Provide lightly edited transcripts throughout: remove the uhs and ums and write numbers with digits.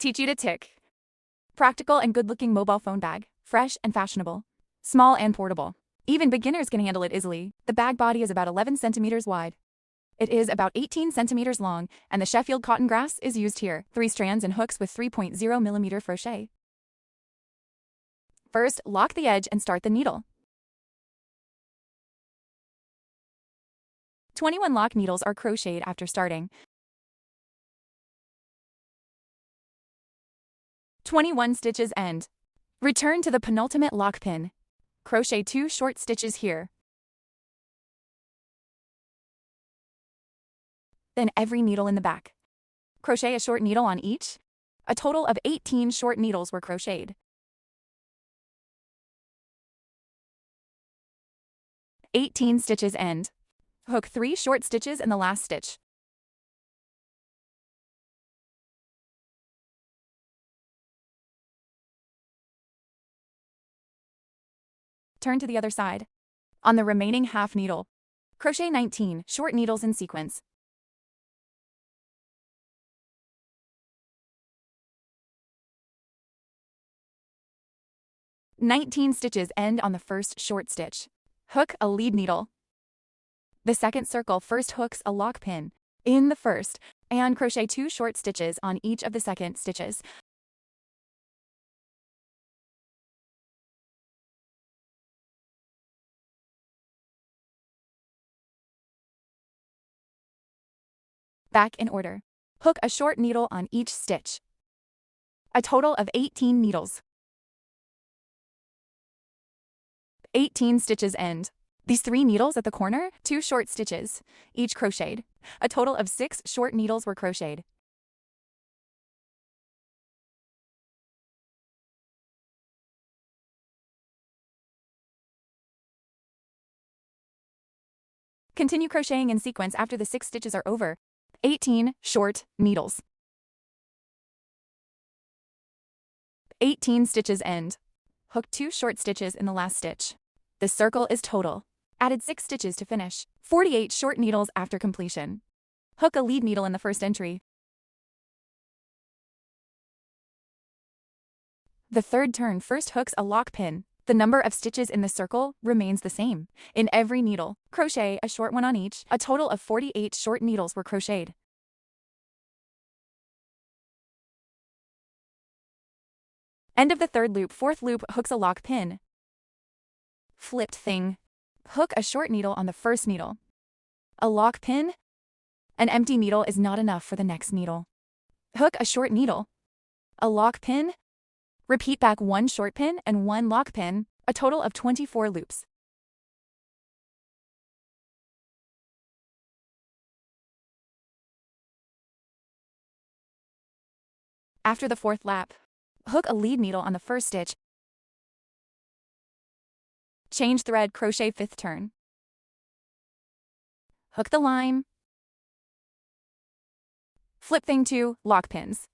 teach you to tick. Practical and good-looking mobile phone bag, fresh and fashionable, small and portable. Even beginners can handle it easily. The bag body is about 11 centimeters wide. It is about 18 centimeters long, and the Sheffield cotton grass is used here. 3 strands and hooks with 3.0 millimeter crochet. First, lock the edge and start the needle. 21 lock needles are crocheted after starting. 21 stitches end. Return to the penultimate lock pin. Crochet 2 short stitches here. Then every needle in the back. Crochet a short needle on each. A total of 18 short needles were crocheted. 18 stitches end. Hook 3 short stitches in the last stitch. Turn to the other side. On the remaining half needle, crochet 19 short needles in sequence. "19 stitches end on the first short stitch. Hook a lead needle. The second circle first hooks a lock pin in the first and crochet 2 short stitches on each of the second stitches. Back in order. Hook a short needle on each stitch. A total of 18 needles. 18 stitches end. These 3 needles at the corner, 2 short stitches, each crocheted. A total of 6 short needles were crocheted. Continue crocheting in sequence after the 6 stitches are over. 18 short needles. 18 stitches end. Hook 2 short stitches in the last stitch. The circle is total. Added 6 stitches to finish. 48 short needles after completion. Hook a lead needle in the first entry. The third turn first hooks a lock pin. The number of stitches in the circle remains the same. In every needle, crochet a short one on each. A total of 48 short needles were crocheted. End of the third loop, fourth loop hooks a lock pin. Flipped thing. Hook a short needle on the first needle. A lock pin. An empty needle is not enough for the next needle. Hook a short needle. A lock pin. Repeat back 1 short pin and 1 lock pin, a total of 24 loops. After the fourth lap, hook a lead needle on the first stitch. Change thread, crochet 5th turn. Hook the line. Flip thing 2, lock pins.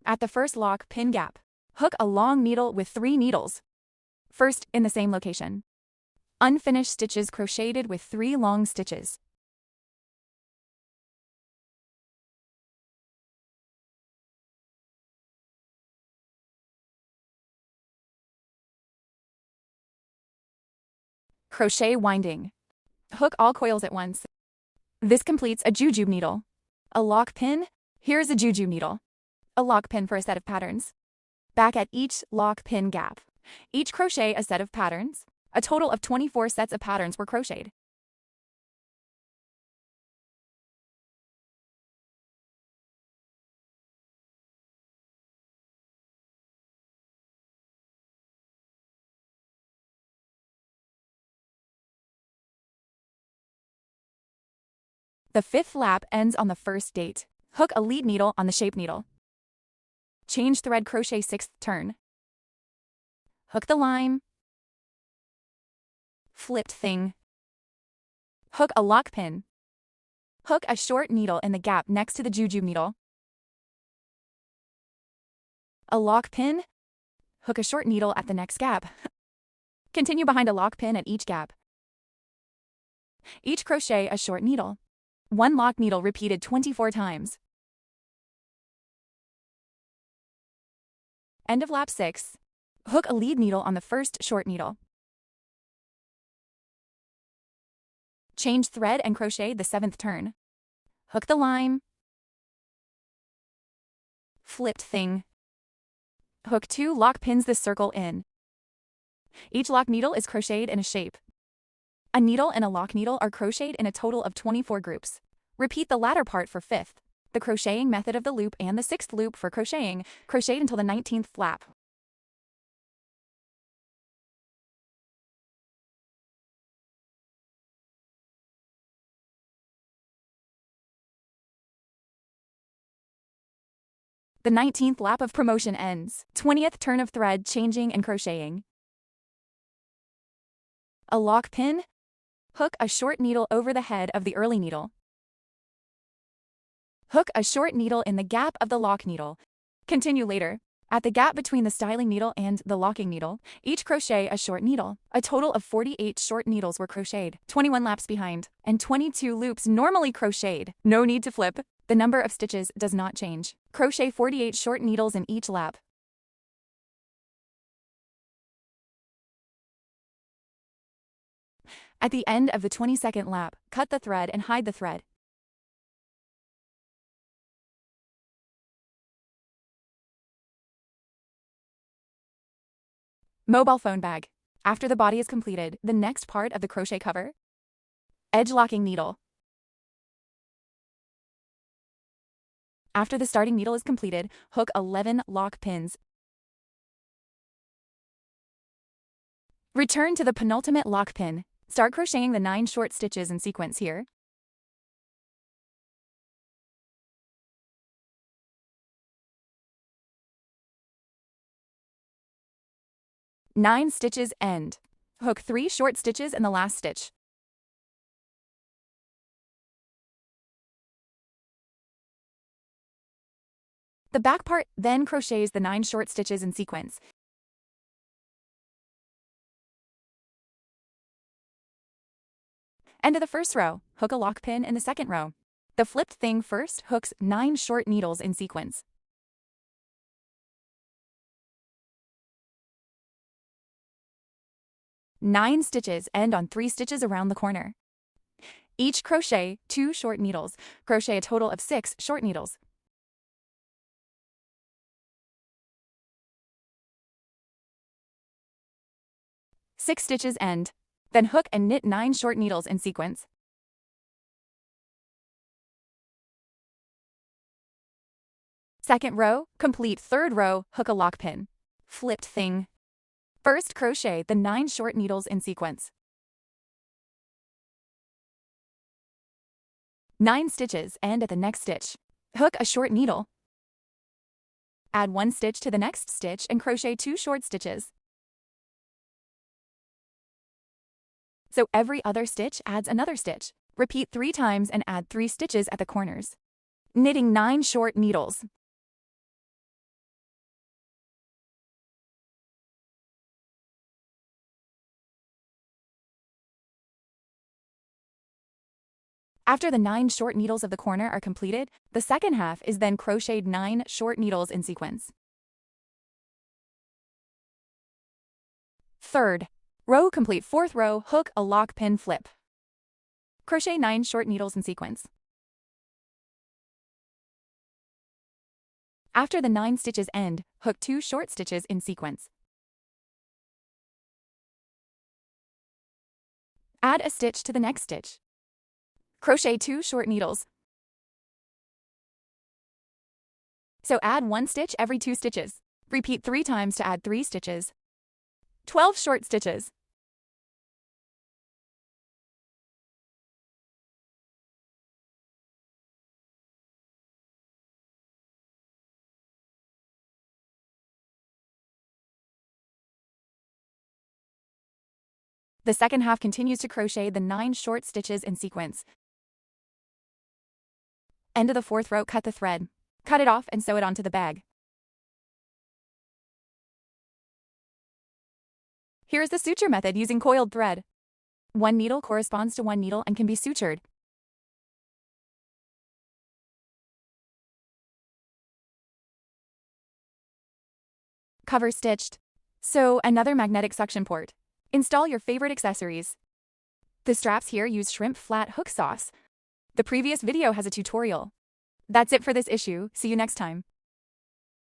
At the first lock pin gap, hook a long needle with 3 needles. First in the same location. Unfinished stitches crocheted with 3 long stitches. Crochet winding. Hook all coils at once. This completes a jujube needle. A lock pin. Here's a jujube needle. A lock pin for a set of patterns. Back at each lock pin gap. Each crochet a set of patterns. A total of 24 sets of patterns were crocheted. The 5th lap ends on the first date. Hook a lead needle on the shape needle. Change thread, crochet 6th turn. Hook the line. Flipped thing. Hook a lock pin. Hook a short needle in the gap next to the jujube needle. A lock pin. Hook a short needle at the next gap. Continue behind a lock pin at each gap. Each crochet a short needle. One lock needle repeated 24 times. End of lap 6. Hook a lead needle on the first short needle. Change thread and crochet the 7th turn. Hook the line. Flipped thing. Hook 2 lock pins this circle in. Each lock needle is crocheted in a shape. A needle and a lock needle are crocheted in a total of 24 groups. Repeat the latter part for 5th. The crocheting method of the loop and the 6th loop for crocheting, crochet until the 19th flap. The 19th lap of promotion ends. 20th turn of thread changing and crocheting. A lock pin. Hook a short needle over the head of the early needle. Hook a short needle in the gap of the lock needle. Continue later. At the gap between the styling needle and the locking needle, each crochet a short needle. A total of 48 short needles were crocheted, 21 laps behind, and 22 loops normally crocheted. No need to flip. The number of stitches does not change. Crochet 48 short needles in each lap. At the end of the 22nd lap, cut the thread and hide the thread. Mobile phone bag. After the body is completed, the next part of the crochet cover. Edge locking needle. After the starting needle is completed, hook 11 lock pins. Return to the penultimate lock pin. Start crocheting the 9 short stitches in sequence here. Nine stitches end. Hook 3 short stitches in the last stitch. The back part then crochets the 9 short stitches in sequence. End of the first row, hook a lock pin in the second row. The flipped thing first hooks 9 short needles in sequence. Nine stitches end on 3 stitches around the corner. Each crochet 2 short needles. Crochet a total of 6 short needles. Six stitches end. Then hook and knit 9 short needles in sequence. Second row, complete third row, hook a lock pin. Flipped thing. First crochet the 9 short needles in sequence. 9 stitches end at the next stitch. Hook a short needle. Add 1 stitch to the next stitch and crochet 2 short stitches. So every other stitch adds another stitch. Repeat 3 times and add 3 stitches at the corners. Knitting 9 short needles. After the 9 short needles of the corner are completed, the second half is then crocheted 9 short needles in sequence. Third row, complete fourth row, hook a lock pin, flip. Crochet 9 short needles in sequence. After the 9 stitches end, hook 2 short stitches in sequence. Add a stitch to the next stitch. Crochet 2 short needles. So add 1 stitch every 2 stitches. Repeat 3 times to add 3 stitches. 12 short stitches. The second half continues to crochet the 9 short stitches in sequence. End of the fourth row, cut the thread. Cut it off and sew it onto the bag. Here is the suture method using coiled thread. 1 needle corresponds to 1 needle and can be sutured. Cover stitched. So, another magnetic suction port. Install your favorite accessories. The straps here use shrimp flat hook sauce. The previous video has a tutorial. That's it for this issue. See you next time.